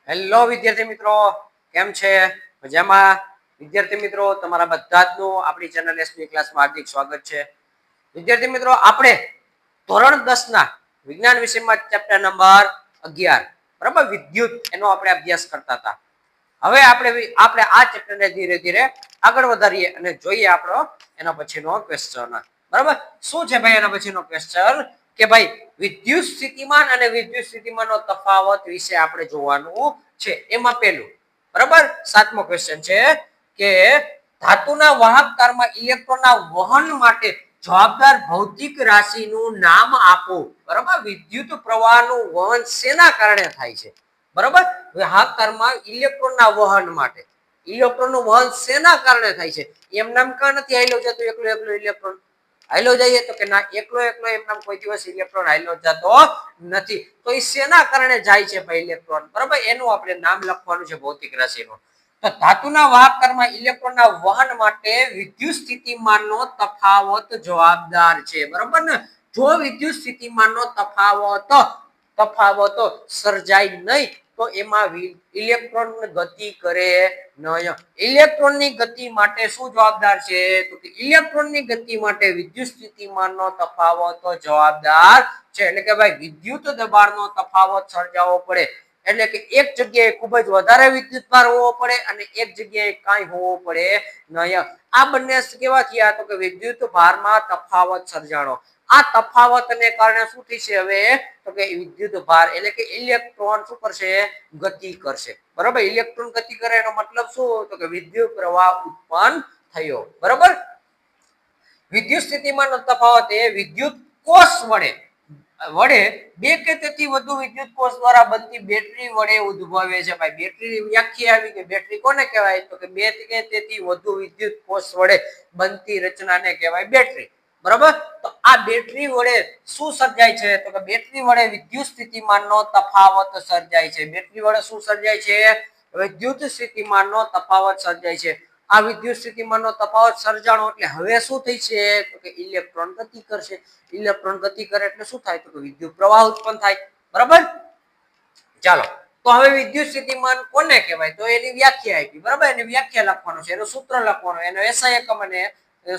Hello વિદ્યાર્થી મિત્રો, કેમ છે? મજામાં? વિદ્યાર્થી મિત્રો, તમારા બધાનું આપણી ચેનલ એસપી ક્લાસમાં હાર્દિક સ્વાગત છે. વિદ્યાર્થી મિત્રો, આપણે ધોરણ 10 ના વિજ્ઞાન વિષયમાં ચેપ્ટર નંબર 11 બરાબર વિદ્યુત એનો આપણે અભ્યાસ કરતા હતા. હવે આપણે આ ચેપ્ટરને ધીરે ધીરે આગળ વધારીએ અને જોઈએ આપણો એના પછીનો ક્વેશ્ચન. બરાબર, શું છે ભાઈ એના પછીનો ક્વેશ્ચન? કે ભાઈ વિદ્યુત સ્થિતિમાન અને વિદ્યુત સ્થિતિમાનનો તફાવત વિશે આપણે જોવાનું છે. એમાં પહેલું બરાબર 7મો ક્વેશ્ચન છે કે ધાતુના વાહક તારમાં ઇલેક્ટ્રોનના વહન માટે જવાબદાર ભૌતિક રાશિનું નામ આપો. બરાબર, વિદ્યુત પ્રવાહનું વહન શેના કારણે થાય છે? બરાબર, વાહક તારમાં ઇલેક્ટ્રોનના વહન માટે ઇલેક્ટ્રોનનું વહન શેના કારણે થાય છે? એમ નામ કા નથી હાલ્યો જતો એકલો ઇલેક્ટ્રોન? હાલ્યો જઈએ તો કે ના, એકલો એમ નામ કોઈ દિવસ ઇલેક્ટ્રોન હાલ્યો જતો નથી. તો એ શેના કારણે જાય છે ભાઈ ઇલેક્ટ્રોન? બરાબર, એનું આપણે નામ લખવાનું છે ભૌતિક રાશિનું. તો ધાતુના વાહક તારમાં ઇલેક્ટ્રોનના વહન માટે વિદ્યુત સ્થિતિમાનનો તફાવત જવાબદાર છે. બરાબર ને? જો વિદ્યુત સ્થિતિમાનનો તફાવત સર્જાય નહીં તો એમાં ઇલેક્ટ્રોન ગતિ કરે નહીં. ઇલેક્ટ્રોનની ગતિ માટે શું જવાબદાર છે? તો કે ઇલેક્ટ્રોનની ગતિ માટે વિદ્યુત સ્થિતિમાનનો તફાવત જવાબદાર છે. એટલે કે ભાઈ વિદ્યુત દબાણનો તફાવત સર્જાવો પડે, એટલે કે એક જગ્યાએ ખૂબ જ વધારે વિદ્યુત ભાર હોવો પડે અને એક જગ્યાએ કાંઈ હોવો પડે નહીં. આ બંને કેવા થયા? તો કે વિદ્યુત ભારમાં તફાવત સર્જાણો. આ તફાવતને કારણે શું થશે હવે? તો કે વિદ્યુત ભાર એટલે કે ઇલેક્ટ્રોન શું કરશે? ગતિ કરશે. બરાબર, ઇલેક્ટ્રોન ગતિ કરે એનો મતલબ શું? તો કે વિદ્યુત પ્રવાહ ઉત્પન્ન થયો. બરાબર, વિદ્યુત સ્થિતિમાનનો તફાવત એ વિદ્યુત કોષ વડે બે કે તેથી વધુ વિદ્યુત કોષ દ્વારા બનતી બેટરી વડે ઉદ્ભવે છે. ભાઈ બેટરીની વ્યાખ્યા આવી કે બેટરી કોને કહેવાય? તો કે બે કે તેથી વધુ વિદ્યુત કોષ વડે બનતી રચનાને કહેવાય બેટરી. બરાબર, તો આ બેટરી વડે શું સર્જાય છે? તો કે બેટરી વડે વિદ્યુત સ્થિતિમાનનો તફાવત સર્જાય છે. બેટરી વડે શું સર્જાય છે? વિદ્યુત સ્થિતિમાનનો તફાવત સર્જાય છે. આ વિદ્યુત સ્થિતિમાનનો તફાવત સર્જાણો એટલે હવે શું થઈ છે? તો કે ઇલેક્ટ્રોન ગતિ કરશે. ઇલેક્ટ્રોન ગતિ કરે એટલે શું થાય? તો કે વિદ્યુત પ્રવાહ ઉત્પન્ન થાય. બરાબર, ચાલો તો હવે વિદ્યુત સ્થિતિમાન કોને કહેવાય? તો એની વ્યાખ્યા આપી. બરાબર, એની વ્યાખ્યા લખવાનું છે, એનું સૂત્ર લખવાનું, એનો એસઆઈ એકમ અને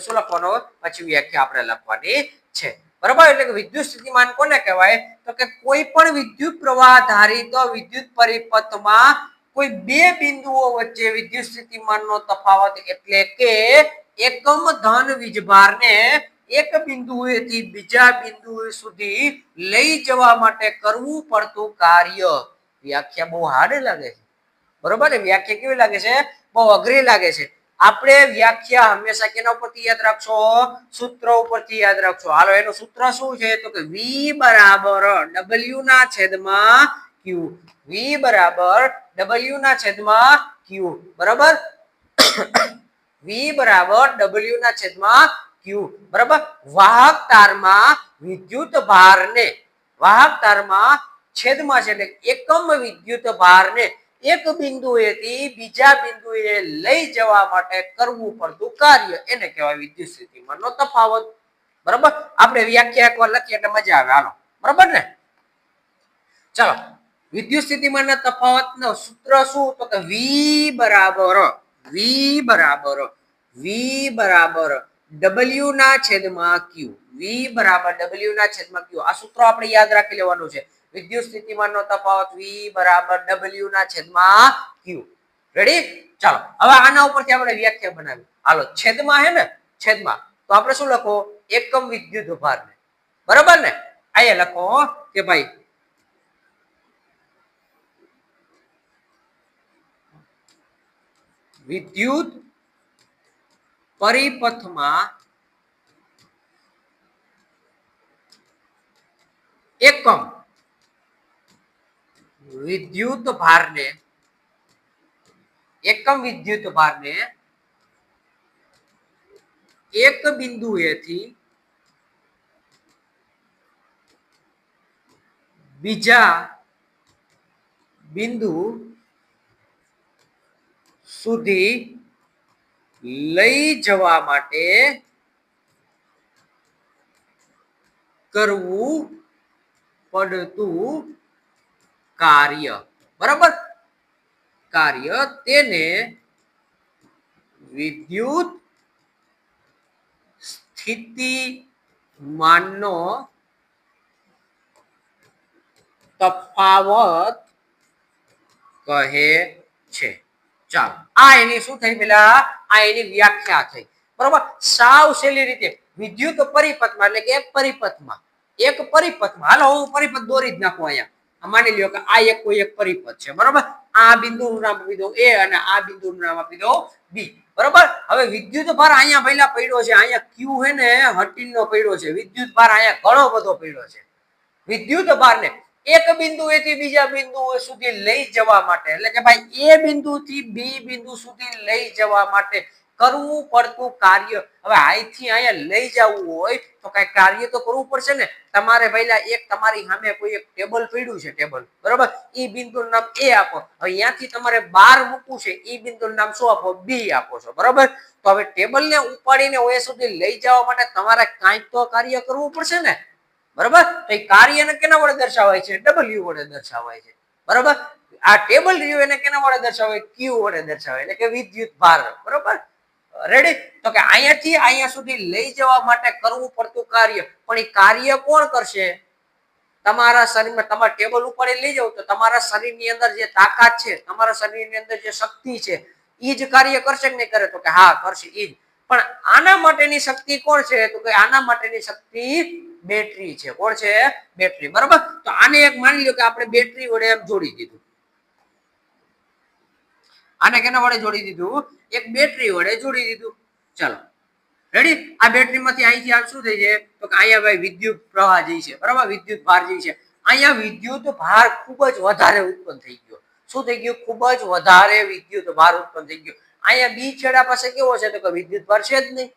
શું લખવાનો? પછી વ્યાખ્યા આપણે લખવાની છે. બરાબર, એટલે કે વિદ્યુત સ્થિતિમાન કોને કહેવાય? તો કે કોઈ પણ વિદ્યુત પ્રવાહ ધારિત વિદ્યુત પરિપથમાં કોઈ બે બિંદુઓ વચ્ચે વિદ્યુત સ્થિતિમાનનો તફાવત એટલે કે એકમ ધન વીજભારને એક બિંદુએથી બીજા બિંદુ સુધી લઈ જવા માટે કરવું પડતું કાર્ય. વ્યાખ્યા બહુ હાર્ડ લાગે છે. બરોબર ને? વ્યાખ્યા કેવી લાગે છે? બહુ અઘરી લાગે છે. આપણે વ્યાખ્યા હંમેશા કેના ઉપરથી યાદ રાખશો? સૂત્ર ઉપરથી યાદ રાખશો. હાલો, એનું સૂત્ર શું છે? તો કે V બરાબર W ના છેદમાં Q. V બરાબર W ના છેદમાં Q. બરાબર, V બરાબર W ના છેદમાં Q. બરાબર, વાહક તારમાં વિદ્યુત ભારને છેદમાં છે એટલે એકમ વિદ્યુત ભારને એક બિંદુએથી બીજા બિંદુએ લઈ જવા માટે કરવું પડતું કાર્ય એને કહેવાય વિદ્યુત સ્થિતિમાનનો તફાવત. બરાબર, આપણે વ્યાખ્યા એકવાર લખીએ એટલે મજા આવે. હાલો, બરાબર ને? ચાલો, વિદ્યુત સ્થિતિમાનના તફાવતનો સૂત્ર શું? તો કે V બરાબર W ના છેદમાં Q. V બરાબર W ના છેદમાં Q. આ સૂત્ર આપણે યાદ રાખી લેવાનું છે. વિદ્યુત સ્થિતિમાનનો તફાવત V બરાબર W ના છેદમાં Q. રેડી? ચાલો, હવે આના ઉપરથી આપણે વ્યાખ્યા બનાવી. હાલો, છેદમાં હે ને? છેદમાં તો આપણે શું લખો? એકમ વિદ્યુત ભાર. બરાબર ને? અહીંયા લખો કે ભાઈ વિદ્યુત પરિપથમાં એકમ વિદ્યુત ભારને એક બિંદુએથી બીજા બિંદુ સુધી લઈ જવા માટે કરવું પડતું કાર્ય. બરાબર, કાર્ય તેને વિદ્યુત સ્થિતિમાનનો તફાવત કહે છે. ચાલો આ એની શું થઈ પેલા આ એની વ્યાખ્યા થઈ બરોબર. સાવ સહેલી રીતે વિદ્યુત પરિપથમાં એટલે કે એક પરિપથમાં હાલો હું પરિપથ દોરી જ નાખું અહીંયા. માની લ્યો કે આ કોઈ એક પરિપથ છે બરોબર. આ બિંદુનું નામ આપી દો A અને આ બિંદુનું નામ આપી દો B બરોબર. હવે વિદ્યુત ભાર અહીંયા પહેલા પડ્યો છે, અહીંયા Q હે ને હટીનો પડ્યો છે. વિદ્યુત ભાર અહીંયા ઘણો બધો પડ્યો છે. વિદ્યુત ભારને એક બિંદુએથી બીજા બિંદુ સુધી લઈ જવા માટે એટલે કે ભાઈ A બિંદુથી B બિંદુ સુધી લઈ જવા માટે કરવું પડતું કાર્ય. હવે અહીંથી અહીંયા લઈ જવું હોય તો કઈ કાર્ય તો કરવું પડશે ને. તમારે પહેલા એક તમારી સામે કોઈ એક ટેબલ પડ્યું છે, ટેબલ બરોબર. એ બિંદુનું નામ A આપો. હવે અહીંયાથી તમારે બહાર મૂકવું છે, એ બિંદુનું નામ શું આપો? B આપો છો બરોબર. તો હવે ટેબલને ઉપાડીને ઓય સુધી લઈ જવા માટે તમારે કાંઈક તો કાર્ય કરવું પડશે ને બરોબર. તો એ કાર્યને કેના વડે દર્શાવાય છે? W વડે દર્શાવાય છે બરોબર. આ ટેબલ રહ્યું એને કેના વડે દર્શાવાય? Q વડે દર્શાવાય એટલે કે વિદ્યુત ભાર બરોબર. રેડી. તો કે અહીંયાથી અહીંયા સુધી લઈ જવા માટે કરવું પડતું કાર્ય, પણ એ કાર્ય કોણ કરશે? તમારા શરીરમાં તમારા ટેબલ ઉપર લઈ જાવ તો તમારા શરીરની અંદર જે તાકાત છે, તમારા શરીરની અંદર જે શક્તિ છે, એ જ કાર્ય કરશે કે નહીં કરે? તો કે હા કરશે એ જ. પણ આના માટેની શક્તિ કોણ છે? તો કે આના માટેની શક્તિ બેટરી છે. કોણ છે? બેટરી બરોબર. તો આને એક માની લો કે આપણે બેટરી વડે એમ જોડી દીધું. આને કેના વડે જોડી દીધું? એક બેટરી વડે જોડી દીધું. ચાલો રેડી. આ બેટરીમાંથી અહીંથી આ શું થઈ છે? તો કે અહીંયા ભાઈ વિદ્યુત પ્રવાહ જે છે બરાબર, વિદ્યુત ભાર જે છે, અહીંયા વિદ્યુત ભાર ખૂબ જ વધારે ઉત્પન્ન થઈ ગયો. શું થઈ ગયું? ખૂબ જ વધારે વિદ્યુત ભાર ઉત્પન્ન થઈ ગયો. અહીંયા બી છેડા પાસે કેવો છે? તો કે વિદ્યુત ભાર છે જ નહીં.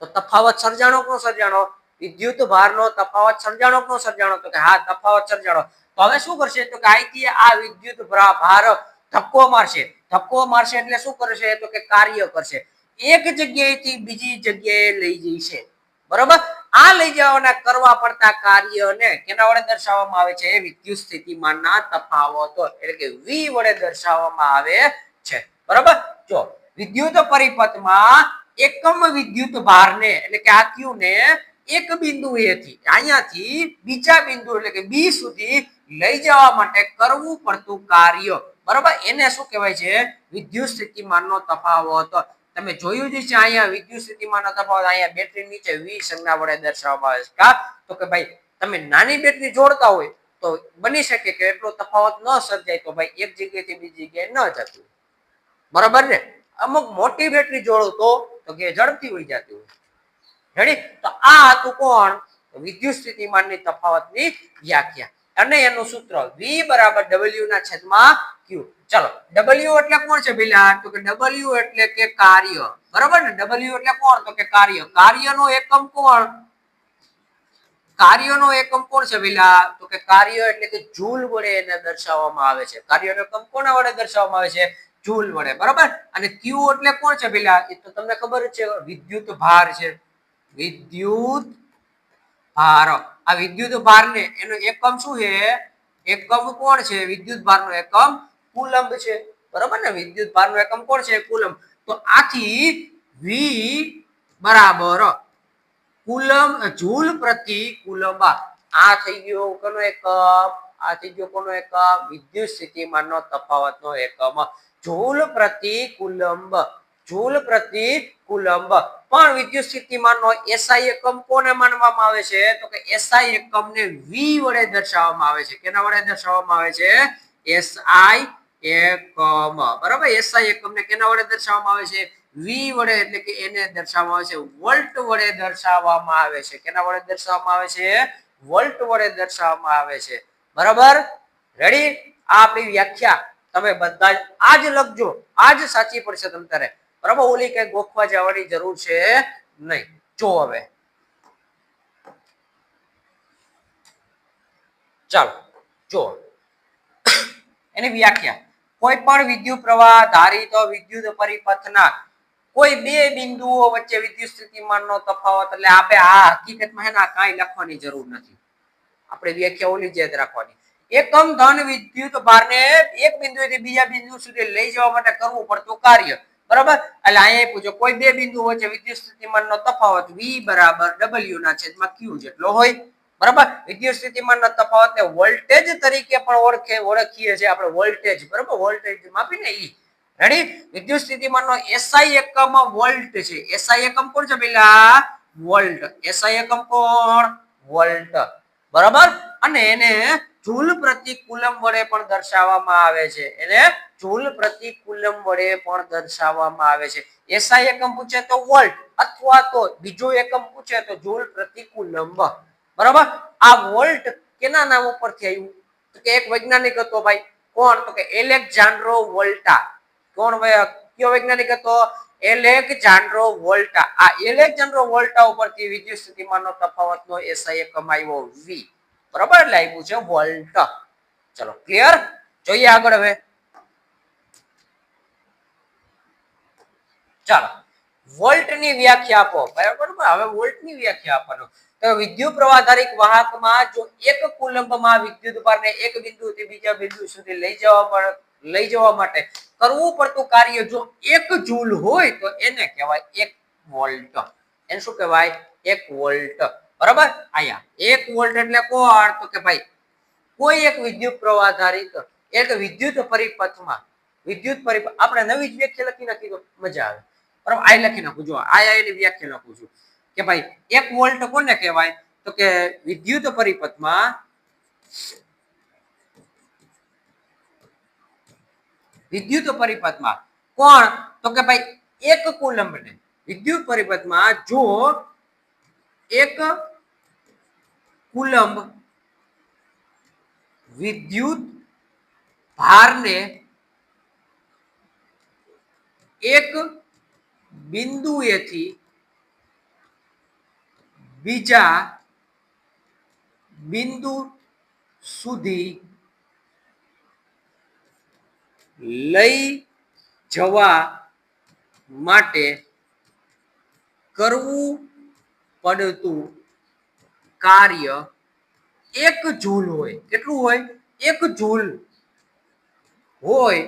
તો તફાવત સર્જાણો કોનો સર્જાણો? વિદ્યુત ભારનો તફાવત સર્જાણો કોનો સર્જાણો? તો કે હા તફાવત સર્જાણો. તો હવે શું કરશે? તો કે અહીંથી આ વિદ્યુત ભાર ધક્કો મારશે. ધક્કો મારશે એટલે શું કરશે? તો કે કાર્ય કરશે. એક જગ્યાએથી બીજી જગ્યાએ લઈ જશે બરોબર. આ લઈ જવાના કરવા પડતા કાર્યને કેના વડે દર્શાવવામાં આવે છે? વિદ્યુત સ્થિતિમાનના તફાવતો એટલે કે V વડે દર્શાવવામાં આવે છે બરોબર. જો વિદ્યુત પરિપથમાં એકમ વિદ્યુત ભારને એટલે કે આ Q ને એક બિંદુએથી અહીંયાથી બીજા બિંદુ એટલે કે B સુધી લઈ જવા માટે કરવું પડતું કાર્ય બરોબર, એને શું કહેવાય છે? વિદ્યુત સ્થિતિમાનનો તફાવત. તમે જોયું જ છે અહીંયા વિદ્યુત સ્થિતિમાનનો તફાવત અહીંયા બેટરી નીચે V સંજ્ઞા વડે દર્શાવવામાં આવે છે. કા તો કે ભાઈ તમે નાની બેટરી જોડતા હોય તો બની શકે કે એટલો તફાવત ન સર્જાય, તો ભાઈ એક જગ્યાએથી બીજી જગ્યાએ ન જતું બરોબર ને. અમુક મોટી બેટરી જોડો તો કે ઝડપથી ઉડી જતી હોય. રેડી. તો આ હતું કોણ? વિદ્યુત સ્થિતિમાનની તફાવતની વ્યાખ્યા અને એનું સૂત્ર V બરાબર W ના છેદમાં Q. ચલો W એટલે કોણ છે પેલા? તો કે W એટલે કે કાર્ય બરાબર ને. W એટલે કોણ? તો કે કાર્ય. કાર્યનો એકમ કોણ? કાર્યનો એકમ કોણ છે પેલા? તો કે કાર્ય એટલે કે જૂલ વડે એને દર્શાવવામાં આવે છે. કાર્યનો એકમ કોના વડે દર્શાવવામાં આવે છે? જૂલ વડે બરાબર. અને Q એટલે કોણ છે પેલા? એ તો તમને ખબર જ છે, વિદ્યુત ભાર છે. વિદ્યુત ભાર. આ વિદ્યુત ભારને એનો એકમ શું છે? એકમ કોણ છે? વિદ્યુત ભારનો એકમ કુલંબ છે બરાબર ને. વિદ્યુત ભારનો એકમ કોણ છે? કુલંબ. તો આથી V બરાબર કુલંબ જૂલ પ્રતિ કુલંબ. આ થઈ ગયો કોનો એકમ? આ થઈ ગયો કોનો એકમ? વિદ્યુત સ્થિતિમાનનો તફાવતનો એકમ જૂલ પ્રતિ કુલંબ. જૂલ પ્રતિ કુલંબ. પણ વિદ્યુત સ્થિતિમાનનો SI એકમ કોને માનવામાં આવે છે? તો કે SI એકમને V વડે દર્શાવવામાં આવે છે. કેના વડે દર્શાવવામાં આવે છે? SI એકમ બરાબર. SI એકમને કેના વડે દર્શાવવામાં આવે છે? V વડે એટલે કે એને દર્શાવવામાં આવે છે વોલ્ટ વડે દર્શાવવામાં આવે છે. કેના વડે દર્શાવવામાં આવે છે? વોલ્ટ વડે દર્શાવવામાં આવે છે બરાબર. રેડી. આ આપણી વ્યાખ્યા તમે બધા આજ લખજો, આજ સાચી પડશે તમ તારે બરાબર. ઓલી કઈ ગોખવા જવાની જરૂર છે નહીં. જો હવે ચાલો જો એની વ્યાખ્યા. કોઈ પણ વિદ્યુત પ્રવાહ ધારિત વિદ્યુત પરિપથના કોઈ બે બિંદુઓ વચ્ચે વિદ્યુત સ્થિતિમાનનો તફાવત એટલે આપણે આ હકીકતમાં હે ને કાંઈ લખવાની જરૂર નથી. આપણે વ્યાખ્યા ઓલી જ યાદ રાખવાની. એકમ ધન વિદ્યુત ભારને એક બિંદુએથી બીજા બિંદુ સુધી લઈ જવા માટે કરવું પડતું કાર્ય બરાબર એટલે અહીંયા પૂછો કોઈ બે બિંદુ વચ્ચે વિદ્યુત સ્થિતિમાનનો તફાવત V બરાબર W ના છેદમાં Q જેટલો હોય બરાબર વિદ્યુત સ્થિતિમાનનો તફાવતને વોલ્ટેજ તરીકે પણ ઓળખીએ છીએ આપણે વોલ્ટેજ બરાબર વોલ્ટેજ માપીને ઈ રેડી વિદ્યુત સ્થિતિમાનનો SI એકમ વોલ્ટ છે SI એકમ કોણ છે પેલા વોલ્ટ SI એકમ કોણ વોલ્ટ બરાબર અને એને જૂલ પ્રતિ કુલમ વડે પણ દર્શાવવામાં આવે છે એને જૂલ પ્રતિ કુલમ વડે પણ દર્શાવવામાં આવે છે SI એકમ પૂછે તો વોલ્ટ અથવા તો બીજો એકમ પૂછે તો જૂલ પ્રતિ કુલમ બરાબર આ વોલ્ટ કેના નામ ઉપરથી આવ્યું તો કે એક વૈજ્ઞાનિક હતો ભાઈ કોણ તો કે એલેક્ઝાન્ડ્રો વોલ્ટા કોણ કયો વૈજ્ઞાનિક હતો એલેક્ઝાન્ડ્રો વોલ્ટા આ એલેક્ઝાન્ડ્રો વોલ્ટા ઉપરથી વિદ્યુત સ્થિતિમાનનો તફાવતનો SI એકમ આવ્યો V બરાબર એટલે આવ્યું છે વોલ્ટ ચલો ક્લિયર જોઈએ આગળ હવે ચાલો વોલ્ટની વ્યાખ્યા આપો બરાબર હવે વોલ્ટની વ્યાખ્યા આપવાનો તો વિદ્યુત પ્રવાહધારક વાહકમાં જો એક કુલંબમાં વિદ્યુત ભારને એક બિંદુથી બીજા બિંદુ સુધી લઈ જવા માટે કરવું પડતું કાર્ય જો 1 જૂલ હોય તો એને કહેવાય 1 વોલ્ટ એને શું કહેવાય 1 વોલ્ટ બરાબર આયા 1 વોલ્ટ એટલે કોણ તો કે ભાઈ કોઈ એક વિદ્યુત પ્રવાહધારક એક વિદ્યુત પરિપથમાં આપણે નવી જ વ્યાખ્યા લખી નાખી તો મજા આવે બરાબર આ લખી નાખું જો આયા એની વ્યાખ્યા લખું છું કે ભાઈ 1 વોલ્ટ કોને કહેવાય તો કે વિદ્યુત પરિપથમાં કોણ તો કે ભાઈ 1 કુલંબને વિદ્યુત પરિપથમાં જો 1 કુલંબ વિદ્યુત ભારને એક બિંદુએથી બીજા બિંદુ સુધી લઈ જવા માટે કરવું પડતું કાર્ય 1 જૂલ હોય કેટલું હોય 1 જૂલ હોય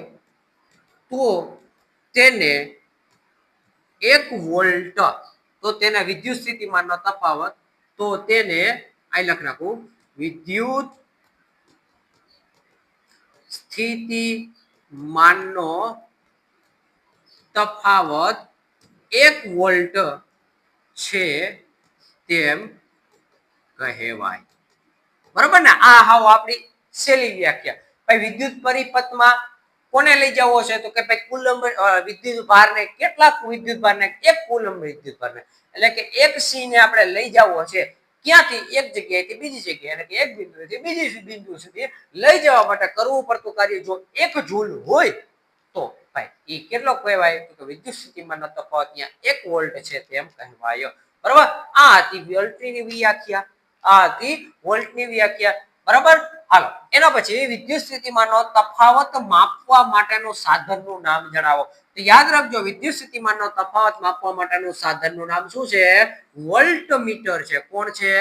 તો તેને 1 વોલ્ટ તો તેના વિદ્યુત સ્થિતિમાનનો તફાવત તો તેને આ લખ નાખું વિદ્યુત સ્થિતિમાનનો તફાવત 1 વોલ્ટ છે તેમ કહેવાય બરાબર ને આ હાવ આપણી સહેલી વ્યાખ્યા ભાઈ વિદ્યુત પરિપથમાં કોને લઈ જવો છે તો કે ભાઈ કુલંબ વિદ્યુત ભારને કેટલાક વિદ્યુત ભારને 1 કુલંબ વિદ્યુત ભારને એટલે કે 1 સી ને આપણે લઈ જવો છે ક્યાંથી એક જગ્યાએથી બીજી જગ્યાએ એટલે કે એક બિંદુથી બીજી બિંદુ સુધી લઈ જવા માટે કરવું પડતું કાર્ય જો 1 જૂલ હોય તો ભાઈ એ કેટલો કહેવાય તો વિદ્યુત સ્થિતિમાનનો તફાવત ત્યાં 1 વોલ્ટ છે તેમ કહેવાય બરાબર આ હતી વોલ્ટની વ્યાખ્યા બરાબર હાલો એના પછી વિદ્યુત સ્થિતિમાનનો તફાવત માપવા માટેનું સાધનનું નામ જણાવો તો યાદ રાખજો વિદ્યુત સ્થિતિમાનનો તફાવત માપવા માટેનું સાધનનું નામ શું છે વોલ્ટમીટર છે કોણ છે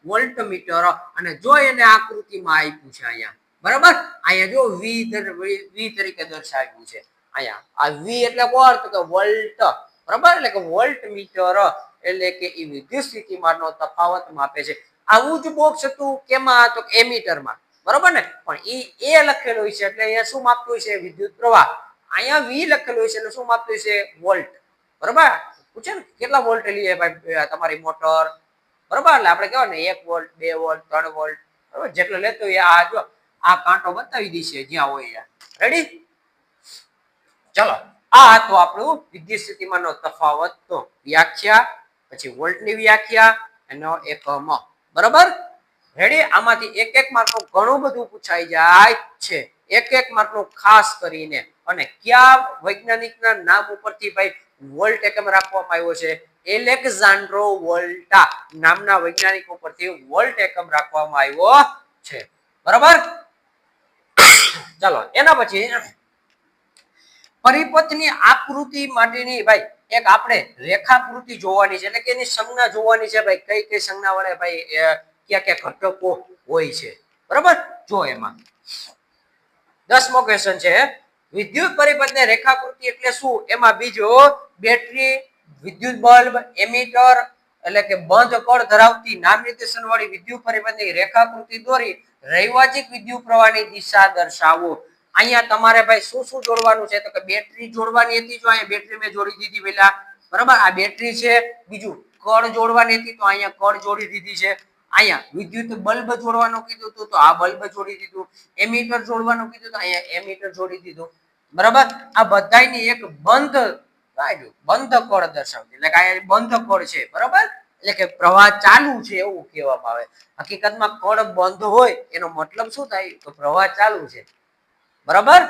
વોલ્ટમીટર અને જો એને આકૃતિમાં આપ્યું છે અહીંયા બરાબર અહીંયા જો વી તરીકે દર્શાવ્યું છે અહીંયા આ વી એટલે કોણ તો કે વોલ્ટ બરાબર એટલે કે વોલ્ટમીટર એટલે કે એ વિદ્યુત સ્થિતિમાનનો તફાવત માપે છે આવું જ બોક્સ હતું કેમાં તો એમીટરમાં બરાબર ને પણ એ લખેલું છે એટલે અહીંયા શું માપતું છે વિદ્યુત પ્રવાહ અહીંયા વી લખેલું છે એટલે શું માપતું છે વોલ્ટ બરાબર પૂછે ને કેટલા વોલ્ટ લઈએ ભાઈ તમારી મોટર બરાબર એટલે આપણે કહેવાય ને 1 વોલ્ટ 2 વોલ્ટ 3 વોલ્ટ બરાબર જેટલો લેતો હોય આ જો આ કાંટો બતાવી દઈશે જ્યાં હોય રેડી ચલો આ તો આપણું વિદ્યુત સ્થિતિમાનનો તફાવત તો વ્યાખ્યા પછી વોલ્ટની વ્યાખ્યા એનો એકમ બરાબર રેડી આમાંથી એક માર્કનું ઘણું બધું પૂછાઈ જાય છે એક માર્કનું ખાસ કરીને અને કયા વૈજ્ઞાનિકના નામ ઉપરથી ભાઈ વોલ્ટ એકમ રાખવામાં આવ્યો છે એલેક્ઝાન્ડ્રો વોલ્ટા નામના વૈજ્ઞાનિક ઉપરથી વોલ્ટ એકમ રાખવામાં આવ્યો છે બરાબર ચાલો એના પછી પરિપથની આકૃતિ માટેની ભાઈ એક આપણે રેખાકૃતિ જોવાની છે એટલે કે એની સંજ્ઞા જોવાની છે ભાઈ કઈ સંજ્ઞા વડે ભાઈ ક્યાં ઘટકો હોય છે બરાબર જો એમાં 10મો ક્વેશ્ચન છે વિદ્યુત પરિપથને રેખાકૃતિ એટલે શું? એમાં બીજો બેટરી, વિદ્યુત બલ્બ, એમીટર એટલે કે બંધ કળ ધરાવતી નામ નિર્દેશન વાળી વિદ્યુત પરિપથની રેખાકૃતિ દોરી રૈવાજિક વિદ્યુત પ્રવાહની દિશા દર્શાવો. અહીંયા તમારે ભાઈ શું શું જોડવાનું છે? તો કે બેટરી જોડવાની હતી, જો અહીંયા બેટરી મેં જોડી દીધી પહેલા, બરાબર. આ બેટરી છે. બીજું કળ જોડવાની હતી, તો અહીંયા કળ જોડી દીધી છે. અહીંયા વિદ્યુત બલ્બ જોડવાનું કીધું હતું, તો આ બલ્બ જોડી દીધું. એમીટર જોડવાનું કીધું તો અહીંયા એમીટર જોડી દીધું, બરાબર. આ બધાની એક બંધ કળ દર્શાવતી, એટલે કે અહીંયા બંધ કળ છે, બરાબર. એટલે કે પ્રવાહ ચાલુ છે એવું કહેવામાં આવે. હકીકતમાં કળ બંધ હોય એનો મતલબ શું થાય? તો પ્રવાહ ચાલુ છે, બરાબર.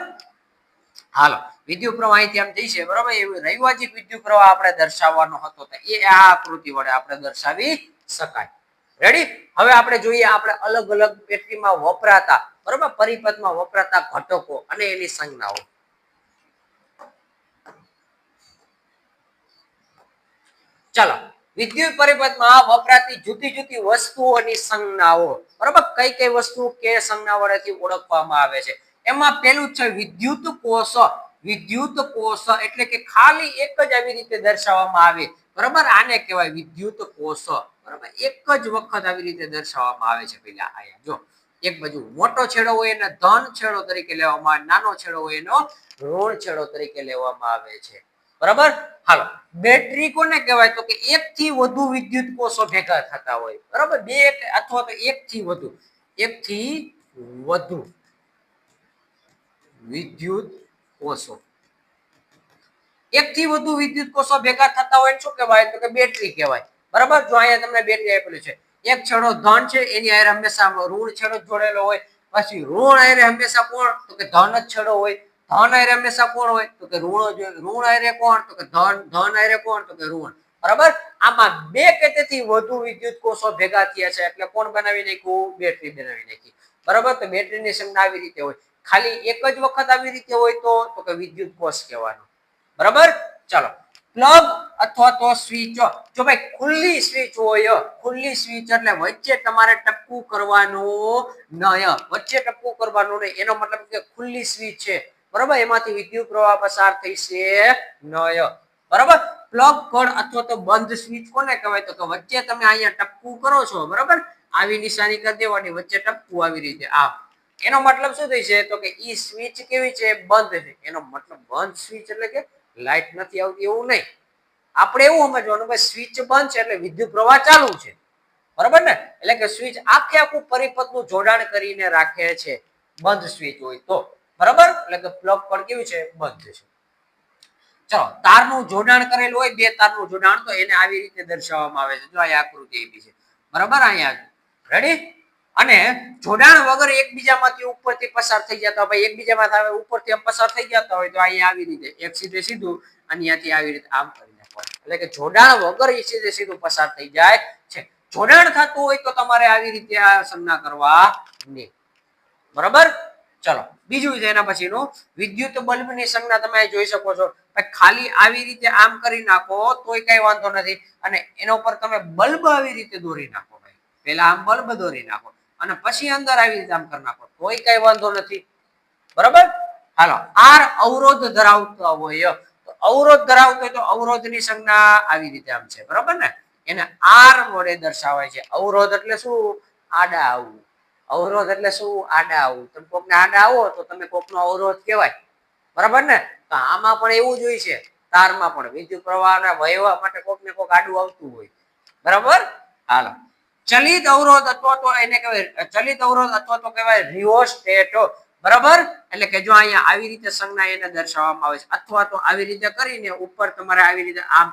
હાલો, વિદ્યુત પ્રવાહ અહીંથી આમ જઈ છે, બરાબર. એવું રૈવાજિક વિદ્યુત પ્રવાહ આપણે દર્શાવવાનો હતો, તો એ આ આકૃતિ વડે આપણે દર્શાવી શકાય. રેડી? હવે આપણે જોઈએ આપણે અલગ અલગ બેટરીમાં વપરાતા, બરાબર, પરિપથમાં વપરાતા ઘટકો અને એની સંજ્ઞાઓ. ચાલો, વિદ્યુત પરિપથમાં વપરાતી જુદી જુદી વસ્તુઓની સંજ્ઞાઓ, બરાબર. કઈ કઈ વસ્તુ કે સંજ્ઞા વડેથી ઓળખવામાં આવે છે? એમાં પેલું છે વિદ્યુત કોષ. વિદ્યુત કોષ એટલે કે ખાલી એક જ આવી રીતે દર્શાવવામાં આવે, બરાબર. આને કહેવાય વિદ્યુત કોષ, બરાબર. એક જ વખત આવી રીતે દર્શાવવામાં આવે છે. પેલા આયા જો એક બાજુ મોટો છેડો હોય એને ધન છેડો તરીકે લેવામાં આવે, નાનો છેડો હોય એનો ઋણ છેડો તરીકે લેવામાં આવે છે, બરાબર. હાલો, બેટરી કોને કહેવાય? તો કે એક થી વધુ વિદ્યુત કોષો ભેગા થતા હોય, બરાબર. બે અથવા તો એક થી વધુ વિદ્યુત કોષો, એક થી વધુ વિદ્યુત કોષો ભેગા થતા હોય શું કહેવાય? તો કે બેટરી કહેવાય, બરાબર. જો અહીંયા તમને બેટરી આપેલું છે, એક છેડો ધન છે, એની હારે હંમેશા ઋણ છેડો જોડેલો હોય. પછી ઋણ હારે હંમેશા કોણ? તો કે ધન જ છેડો હોય. ધન હારે હંમેશા કોણ હોય? તો કે ઋણ હારે કોણ? તો કે ધન હારે કોણ? તો કે ઋણ, બરાબર. આમાં બે કે તેથી વધુ વિદ્યુત કોષો ભેગા થયા છે એટલે કોણ બનાવી નાખ્યું? બેટરી બનાવી નાખી, બરાબર. તો બેટરીની સંજ્ઞા આવી રીતે હોય. ખાલી એક જ વખત આવી રીતે હોય તો કે વિદ્યુત કોષ કહેવાનું, બરાબર. ચાલો, પ્લગ અથવા તો સ્વિચ. જો ભાઈ ખુલ્લી સ્વિચ હોય, ખુલ્લી સ્વિચ એટલે વચ્ચે તમારે ટપકું કરવાનું નહીં, વચ્ચે ટપકું કરવાનું નહીં. એનો મતલબ કે ખુલ્લી સ્વિચ છે, બરાબર. એમાંથી વિદ્યુત પ્રવાહ પસાર થશે નહીં, બરાબર. પ્લગ કળ અથવા તો બંધ સ્વિચ કોને કહેવાય? તો કે વચ્ચે તમે અહીંયા ટપકું કરો છો, બરાબર. આવી નિશાની કરી દેવાની, વચ્ચે ટપકું આવી રીતે આમ. એનો મતલબ શું થઈ છે? તો કે ઈ સ્વિચ કેવી છે? બંધ છે. એનો મતલબ બંધ સ્વિચ એટલે કે લાઈટ નથી આવતી એવું નહીં. આપણે એવું સમજવાનું કે સ્વિચ બંધ છે એટલે વિદ્યુત પ્રવાહ ચાલુ છે, બરાબર ને. એટલે કે સ્વિચ આખે આખું પરિપથનું જોડાણ કરીને રાખે છે, બંધ સ્વિચ હોય તો, બરાબર. એટલે કે પ્લગ પણ કેવું છે? બંધ છે. ચલો, તારનું જોડાણ કરેલું હોય, બે તારનું જોડાણ, તો એને આવી રીતે દર્શાવવામાં આવે છે. જો આ આકૃતિ આપી છે, બરાબર. અહીંયા રેડી? અને જોડાણ વગર એકબીજામાંથી ઉપરથી પસાર થઈ જતા હોય, એકબીજામાં ઉપરથી પસાર થઈ જતા હોય તો અહીંયા આવી રીતે એક સીધે સીધું અહીંયાથી આવી રીતે આમ કરી નાખવાનું, એટલે કે જોડાણ વગર એ સીધે સીધું પસાર થઈ જાય છે. જોડાણ થતું હોય તો તમારે આવી રીતે આ સંજ્ઞા કરવા નહીં, બરાબર. ચલો, બીજું છે એના પછીનું વિદ્યુત બલ્બની સંજ્ઞા તમે જોઈ શકો છો. ખાલી આવી રીતે આમ કરી નાખો તોય કઈ વાંધો નથી, અને એના ઉપર તમે બલ્બ આવી રીતે દોરી નાખો. ભાઈ પેલા આમ બલ્બ દોરી નાખો અને પછી અંદર આવી રીતે આમ કરી નાખો તોય કઈ વાંધો નથી, બરાબર. હાલો, આર અવરોધ ધરાવતો હોય, તો અવરોધ ધરાવતો હોય તો અવરોધની સંજ્ઞા આવી રીતે આમ છે, બરાબર ને. એને આર વડે દર્શાવાય છે. અવરોધ એટલે શું? આડા આવવું. અવરોધ એટલે શું? આડા આવવું. તમે કોકને આડા આવો તો તમે કોકનો અવરોધ કહેવાય, બરાબર ને. તો આમાં પણ એવું જ હોય છે, તારમાં પણ વિદ્યુત પ્રવાહના વહેવા માટે કોક ને કોક આડું આવતું હોય, બરાબર. હાલો, ચલિત અવરોધ અથવા તો એને કહેવાય ચલિત અવરોધ અથવા તો કહેવાય રિઓસ્ટેટ, બરાબર. એટલે કે જો અહીંયા આવી રીતે સંજ્ઞા એને દર્શાવવામાં આવે છે, અથવા તો આવી રીતે કરીને ઉપર તમારે આવી રીતે આમ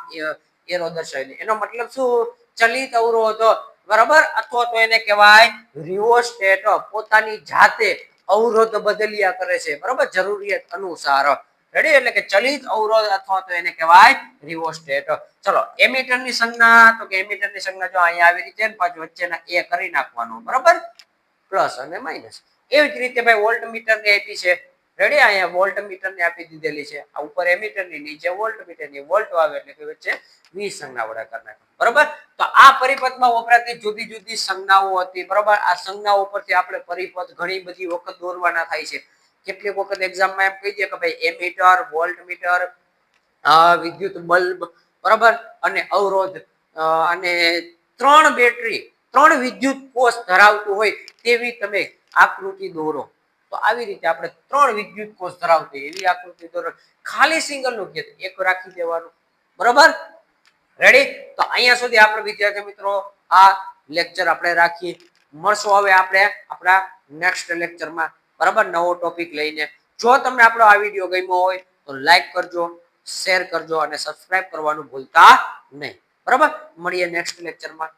એરો દર્શાવી દે. એનો મતલબ શું? ચલિત અવરોધ, બરાબર. અથવા તો એને કહેવાય રિઓસ્ટેટ, પોતાની જાતે અવરોધ બદલ્યા કરે છે, બરાબર, જરૂરિયાત અનુસાર. રેડી? એટલે કે ચલિત અવરોધ અથવા તો એને કહેવાય રિઓસ્ટેટ. ચલો, એમીટરની સંજ્ઞા, તો કે એમીટરની સંજ્ઞા જો અહીંયા આવી રીતે પાછું વચ્ચેના એ કરી નાખવાનું, બરાબર, પ્લસ અને માઇનસ. એવી જ રીતે ભાઈ વોલ્ટમીટર ની આપી છે. રેડી અહીંયા વોલ્ટ મીટર ને આપી દીધેલી છે આ ઉપર એમીટર ની નીચે વોલ્ટ મીટર ની વોલ્ટ આવે એટલે કે વચ્ચે 20 સંજ્ઞા વડે કરી નાખો બરોબર તો આ પરિપથમાં વપરાતી જુદી જુદી સંજ્ઞાઓ હતી બરોબર આ સંજ્ઞાઓ પરથી આપણે પરિપથ ઘણી બધી વખત દોરવાના થાય છે કેટલીક વખત એક્ઝામમાં એમ કહી દે કે ભાઈ એમીટર વોલ્ટ મીટર વિદ્યુત બલ્બ બરાબર અને અવરોધ અને 3 બેટરી 3 વિદ્યુત કોષ ધરાવતું હોય તેવી તમે આકૃતિ દોરો તો આવી રીતે આપણે 3 વિદ્યુત કોષ ધરાવતી એવી આકૃતિ દોરો ખાલી સિંગલ નું કે એક રાખી દેવાનું બરાબર રેડી તો અહીંયા સુધી આપણે વિદ્યાર્થી મિત્રો આ લેક્ચર આપણે રાખીએ મળશું હવે આપણે આપણા નેક્સ્ટ લેક્ચરમાં બરાબર નવો ટોપિક લઈને જો તમને આપણો આ વિડિયો ગમ્યો હોય તો લાઈક કરજો શેર કરજો અને સબસ્ક્રાઇબ કરવાનું ભૂલતા નહીં બરાબર મળીએ નેક્સ્ટ લેક્ચરમાં